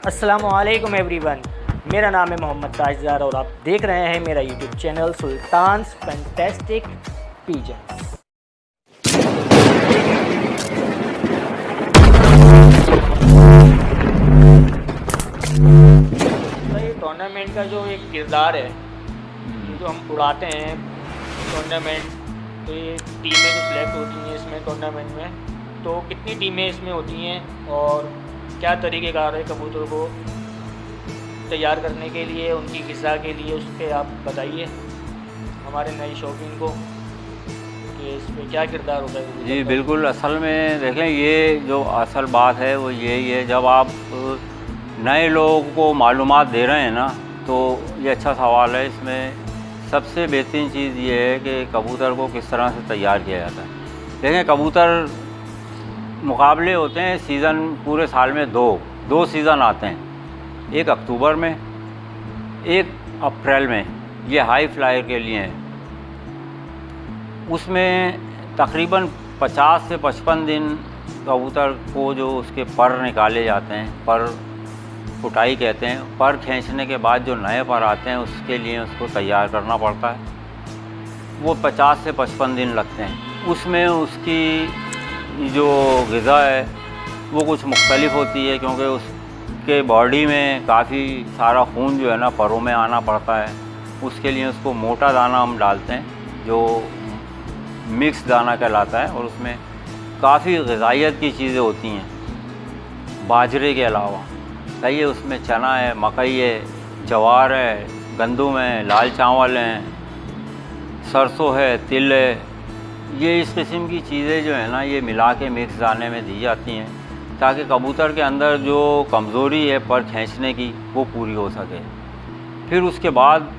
अस्सलामुअलैकुम एवरीवन, मेरा नाम है मोहम्मद ताजदार और आप देख रहे हैं मेरा YouTube channel sultans fantastic pigeons. तो ये टूर्नामेंट का जो एक किरदार है, जो हम उड़ाते हैं टूर्नामेंट, तो ये टीमें जो सिलेक्ट होती हैं इसमें टूर्नामेंट में, तो कितनी टीमें इसमें होती हैं और क्या तरीक़ेकार है कबूतर को तैयार करने के लिए, उनकी ग़िज़ा के लिए, उस पर आप बताइए हमारे नए शौकीन को कि इसमें क्या किरदार होता है। जी बिल्कुल, असल में देखें, ये जो असल बात है वो यही है, जब आप नए लोगों को मालूमात दे रहे हैं ना, तो ये अच्छा सवाल है। इसमें सबसे बेहतरीन चीज़ ये है कि कबूतर को किस तरह से तैयार किया जाता है। देखें, कबूतर मुकाबले होते हैं सीज़न, पूरे साल में दो सीज़न आते हैं, एक अक्टूबर में, एक अप्रैल में। ये हाई फ्लायर के लिए हैं। उसमें तकरीबन 50 से 55 दिन कबूतर को जो उसके पर निकाले जाते हैं, पर फुटाई कहते हैं, पर खींचने के बाद जो नए पर आते हैं उसके लिए उसको तैयार करना पड़ता है। वो 50 से 55 दिन लगते हैं। उसमें उसकी जो ग़िज़ा है वो कुछ मुख्तलिफ होती है, क्योंकि उसके बॉडी में काफ़ी सारा खून जो है ना परों में आना पड़ता है। उसके लिए उसको मोटा दाना हम डालते हैं जो मिक्स दाना कहलाता है, और उसमें काफ़ी ग़िज़ाइयत की चीज़ें होती हैं बाजरे के अलावा। सही है, उसमें चना है, मकई है, जवार है, गंदम है, लाल चावल हैं, सरसों है, तिल है। ये इस किस्म की चीज़ें जो है ना, ये मिला के मिक्स दाने में दी जाती हैं ताकि कबूतर के अंदर जो कमज़ोरी है पर खींचने की वो पूरी हो सके। फिर उसके बाद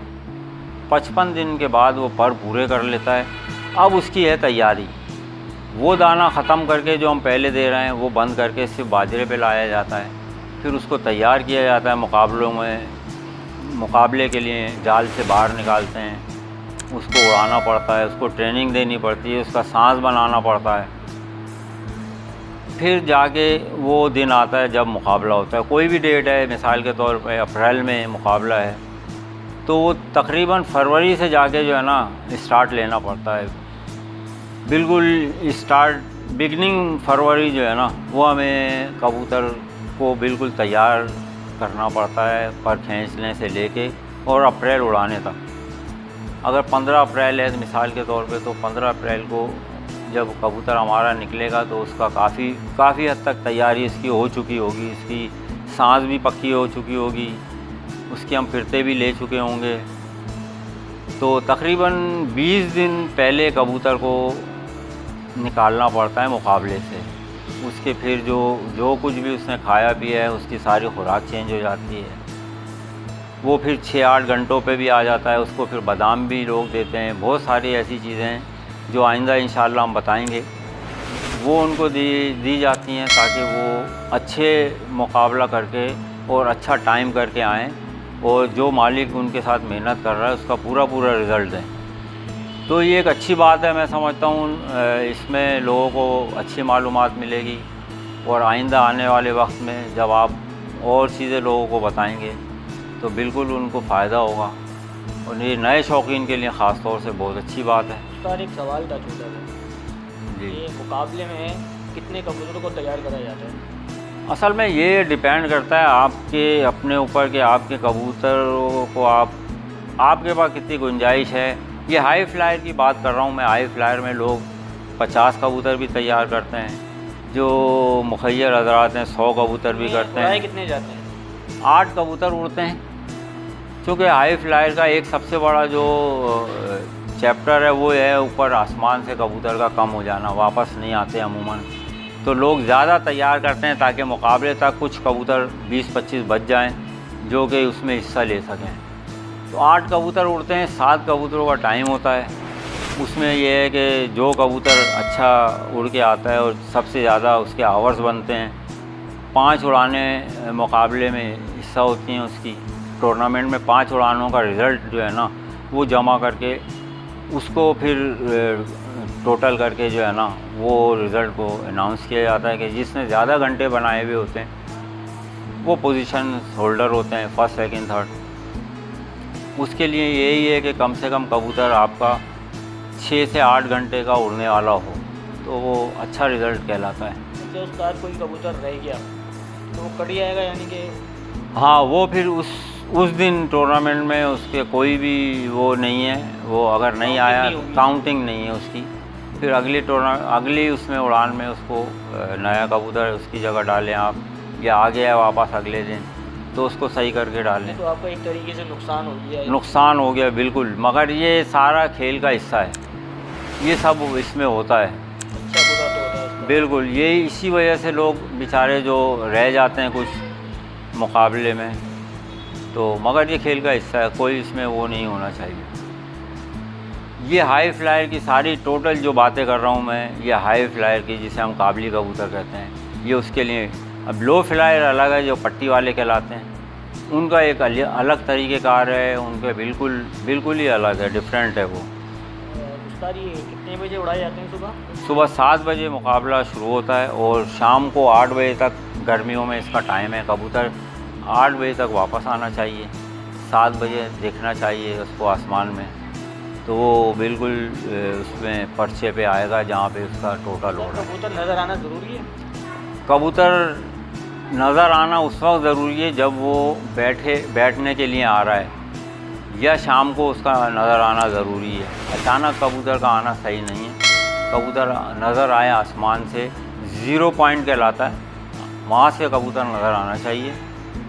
55 दिन के बाद वो पर पूरे कर लेता है। अब उसकी है तैयारी। वो दाना ख़त्म करके जो हम पहले दे रहे हैं वो बंद करके सिर्फ बाजरे पे लाया जाता है। फिर उसको तैयार किया जाता है मुकाबलों में, मुकाबले के लिए जाल से बाहर निकालते हैं, उसको उड़ाना पड़ता है, उसको ट्रेनिंग देनी पड़ती है, उसका सांस बनाना पड़ता है। फिर जाके वो दिन आता है जब मुकाबला होता है। कोई भी डेट है, मिसाल के तौर पे अप्रैल में मुकाबला है, तो वो तकरीबन फरवरी से जाके जो है ना स्टार्ट लेना पड़ता है। बिल्कुल स्टार्ट बिगनिंग फरवरी जो है ना, वो हमें कबूतर को बिल्कुल तैयार करना पड़ता है, पर खींचने से लेके और अप्रैल उड़ाने तक। अगर 15 अप्रैल है मिसाल के तौर पे, तो 15 अप्रैल को जब कबूतर हमारा निकलेगा तो उसका काफ़ी हद तक तैयारी इसकी हो चुकी होगी, इसकी सांस भी पक्की हो चुकी होगी, उसके हम फिरते भी ले चुके होंगे। तो तकरीबन 20 दिन पहले कबूतर को निकालना पड़ता है मुकाबले से। उसके फिर जो कुछ भी उसने खाया पिया है उसकी सारी खुराक चेंज हो जाती है। वो फिर 6-8 घंटों पे भी आ जाता है। उसको फिर बादाम भी लोग देते हैं। बहुत सारी ऐसी चीज़ें हैं जो आइंदा इंशाल्लाह हम बताएंगे, वो उनको दी जाती हैं ताकि वो अच्छे मुकाबला करके और अच्छा टाइम करके आएँ और जो मालिक उनके साथ मेहनत कर रहा है उसका पूरा रिज़ल्ट दें। तो ये एक अच्छी बात है, मैं समझता हूँ। इसमें लोगों को अच्छी मालूमात मिलेगी और आइंदा आने वाले वक्त में जब आप और चीज़ें लोगों को बताएंगे तो बिल्कुल उनको फ़ायदा होगा, और ये नए शौकीन के लिए ख़ास तौर से बहुत अच्छी बात है। सर, एक सवाल था छोटा सा, जी, ये मुकाबले में कितने कबूतरों को तैयार करा जाता है? असल में ये डिपेंड करता है आपके अपने ऊपर कि आपके कबूतरों को आपके पास कितनी गुंजाइश है। ये हाई फ्लायर की बात कर रहा हूँ मैं। हाई फ्लायर में लोग 50 कबूतर भी तैयार करते हैं, जो मुखय्यर हज़रात हैं 100 कबूतर भी करते हैं। कितने जाते हैं? 8 कबूतर उड़ते हैं। चूँकि हाई फ्लायर का एक सबसे बड़ा जो चैप्टर है वो है ऊपर आसमान से कबूतर का कम हो जाना, वापस नहीं आते अमूमन। तो लोग ज़्यादा तैयार करते हैं ताकि मुकाबले तक कुछ कबूतर 20-25 बच जाएं जो कि उसमें हिस्सा ले सकें। तो 8 कबूतर उड़ते हैं। 7 कबूतरों का टाइम होता है। उसमें यह है कि जो कबूतर अच्छा उड़ के आता है और सबसे ज़्यादा उसके आवर्स बनते हैं, 5 उड़ाने मुकाबले में हिस्सा होती हैं उसकी। टूर्नामेंट में 5 उड़ानों का रिज़ल्ट जो है ना वो जमा करके उसको फिर टोटल करके जो है ना वो रिज़ल्ट को अनाउंस किया जाता है कि जिसने ज़्यादा घंटे बनाए हुए होते हैं वो पोजीशन होल्डर होते हैं, फर्स्ट सेकंड थर्ड। उसके लिए यही है कि कम से कम कबूतर आपका 6 से 8 घंटे का उड़ने वाला हो तो वो अच्छा रिज़ल्ट कहलाता है। अच्छा उस्ताद, कोई कबूतर रह गया तो वो कट जाएगा यानी कि? हाँ, वो फिर उस दिन टूर्नामेंट में उसके कोई भी वो नहीं है, वो अगर नहीं आया काउंटिंग नहीं है उसकी। फिर अगली उसमें उड़ान में उसको नया कबूतर उसकी जगह डालें आप, या आ गया वापस अगले दिन तो उसको सही करके डालें। तो आपका एक तरीके से नुकसान हो गया? नुकसान हो गया बिल्कुल, मगर ये सारा खेल का हिस्सा है, ये सब इसमें होता है। अच्छा बुरा तो होता है बिल्कुल, ये इसी वजह से लोग बेचारे जो रह जाते हैं कुछ मुकाबले में, तो मगर ये खेल का हिस्सा है, कोई इसमें वो नहीं होना चाहिए। ये हाई फ्लायर की सारी टोटल जो बातें कर रहा हूँ मैं, ये हाई फ्लायर की जिसे हम काबली कबूतर कहते हैं, ये उसके लिए। अब लो फ्लायर अलग है जो पट्टी वाले कहलाते हैं, उनका एक अलग तरीक़ेकार है, उनके बिल्कुल ही अलग है, डिफरेंट है वो। उस्ताद ये कितने बजे उड़ाए जाते हैं? सुबह 7 बजे मुकाबला शुरू होता है और शाम को 8 बजे तक, गर्मियों में इसका टाइम है। कबूतर 8 बजे तक वापस आना चाहिए, 7 बजे देखना चाहिए उसको आसमान में, तो वो बिल्कुल उसमें पर्चे पे आएगा जहाँ पे उसका टोटल हो रहा है। कबूतर नज़र आना ज़रूरी है? कबूतर नज़र आना उस वक्त ज़रूरी है जब वो बैठने के लिए आ रहा है, या शाम को उसका नज़र आना ज़रूरी है। अचानक कबूतर का आना सही नहीं है। कबूतर नज़र आए आसमान से, 0 पॉइंट कहलाता है, वहाँ से कबूतर नज़र आना चाहिए,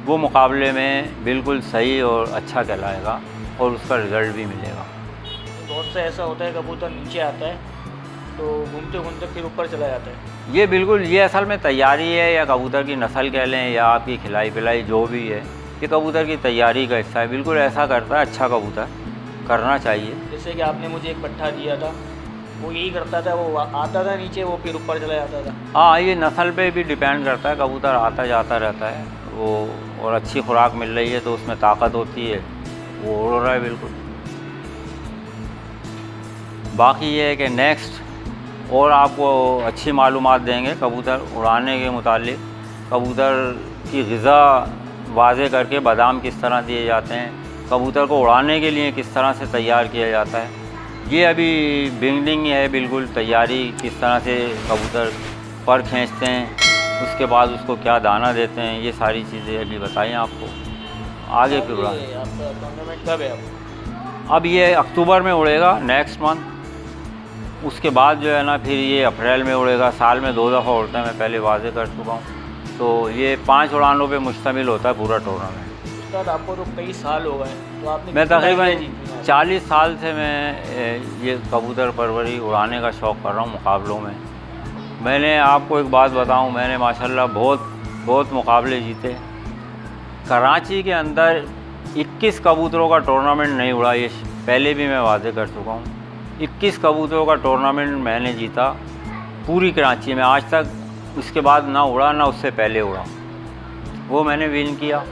वो मुकाबले में बिल्कुल सही और अच्छा कहलाएगा और उसका रिज़ल्ट भी मिलेगा। बहुत से ऐसा होता है कबूतर नीचे आता है तो घूमते घूमते फिर ऊपर चला जाता है। ये बिल्कुल, ये असल में तैयारी है, या कबूतर की नस्ल कह लें, या आपकी खिलाई पिलाई जो भी है, ये कबूतर की तैयारी का हिस्सा है। बिल्कुल ऐसा करता है, अच्छा कबूतर करना चाहिए। जैसे कि आपने मुझे एक पट्ठा दिया था, वो यही करता था, वो आता था नीचे, वो फिर ऊपर चला जाता था। हाँ, ये नस्ल पे भी डिपेंड करता है, कबूतर आता जाता रहता है वो, और अच्छी खुराक मिल रही है तो उसमें ताकत होती है, वो उड़ रहा है बिल्कुल। बाकी ये है कि नेक्स्ट और आपको अच्छी मालूमात देंगे कबूतर उड़ाने के मुतालिक। कबूतर की ग़िज़ा वाज़े करके बादाम किस तरह दिए जाते हैं, कबूतर को उड़ाने के लिए किस तरह से तैयार किया जाता है, ये अभी बिगनिंग है बिल्कुल। तैयारी किस तरह से कबूतर पर खींचते हैं, उसके बाद उसको क्या दाना देते हैं, ये सारी चीज़ें अभी बताएं आपको आगे फिर उड़ा। आपका टूर्नामेंट कब है? अब ये अक्टूबर में उड़ेगा नेक्स्ट मंथ, उसके बाद जो है ना फिर ये अप्रैल में उड़ेगा। साल में 2 दफ़ा उड़ता है, मैं पहले वाज़े कर चुका हूँ। तो ये 5 उड़ानों पे मुश्तमिल होता है पूरा टूर्नामेंट। उस्ताद आपको तो कई साल हो गए, तो आपने मैं तकरीबन 40 साल से मैं ये कबूतर परवरी उड़ाने का शौक़ कर रहा हूँ मुकाबलों में। मैंने आपको एक बात बताऊँ, मैंने माशाल्लाह बहुत मुकाबले जीते। कराची के अंदर 21 कबूतरों का टूर्नामेंट नहीं उड़ा, ये पहले भी मैं वाज़े कर चुका हूँ। 21 कबूतरों का टूर्नामेंट मैंने जीता पूरी कराची में, आज तक उसके बाद ना उड़ा ना उससे पहले उड़ा, वो मैंने विन किया।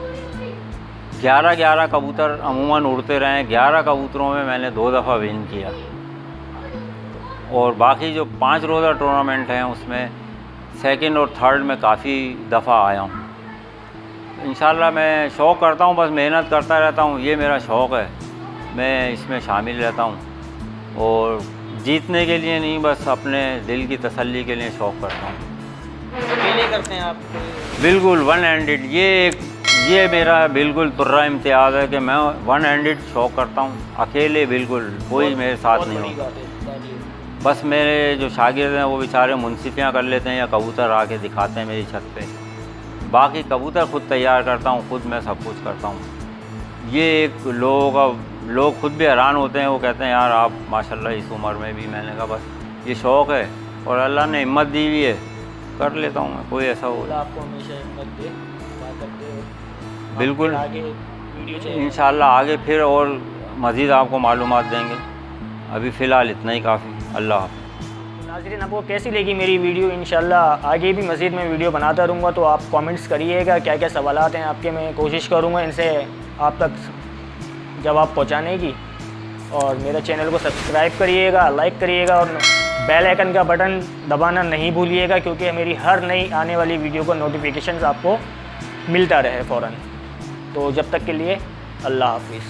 11 कबूतर अमूमन उड़ते रहे, 11 कबूतरों में मैंने 2 दफ़ा विन किया। और बाकी जो 5 रोज़ा टूर्नामेंट हैं उसमें सेकंड और थर्ड में काफ़ी दफ़ा आया हूँ। इंशाल्लाह मैं शौक़ करता हूँ, बस मेहनत करता रहता हूँ, ये मेरा शौक़ है, मैं इसमें शामिल रहता हूँ। और जीतने के लिए नहीं, बस अपने दिल की तसल्ली के लिए शौक़ करता हूँ। अकेले करते हैं आप? बिल्कुल 1 हैंडेड, ये मेरा बिल्कुल तुर्रा इम्तियाज़ है कि मैं 1 हैंडेड शौक़ करता हूँ अकेले, बिल्कुल कोई मेरे साथ नहीं होता। बस मेरे जो शागिर्द हैं वो बेचारे मुनसिफियाँ कर लेते हैं या कबूतर आके दिखाते हैं मेरी छत पे, बाकी कबूतर ख़ुद तैयार करता हूँ, ख़ुद मैं सब कुछ करता हूँ। ये एक लोग ख़ुद भी हैरान होते हैं, वो कहते हैं यार आप माशाल्लाह इस उम्र में भी। मैंने कहा बस ये शौक़ है और अल्लाह ने हिम्मत दी हुई है, कर लेता हूँ मैं, कोई ऐसा हो। आपको हमेशा हिम्मत दे, बिल्कुल आगे वीडियो इंशाल्लाह आगे फिर और मज़ीद आपको मालूमात देंगे, अभी फ़िलहाल इतना ही काफ़ी। अल्लाह हाफ़िज़। नाज़रीन, आपको कैसी लगी मेरी वीडियो? इंशाल्लाह आगे भी मज़ीद मैं वीडियो बनाता रहूँगा, तो आप कमेंट्स करिएगा क्या क्या सवालात हैं आपके, मैं कोशिश करूँगा इनसे आप तक जवाब पहुँचाने की। और मेरे चैनल को सब्सक्राइब करिएगा, लाइक करिएगा और बेल आइकन का बटन दबाना नहीं भूलिएगा, क्योंकि मेरी हर नई आने वाली वीडियो का नोटिफिकेशंस आपको मिलता रहे फ़ौरन। तो जब तक के लिए अल्लाह हाफिज़।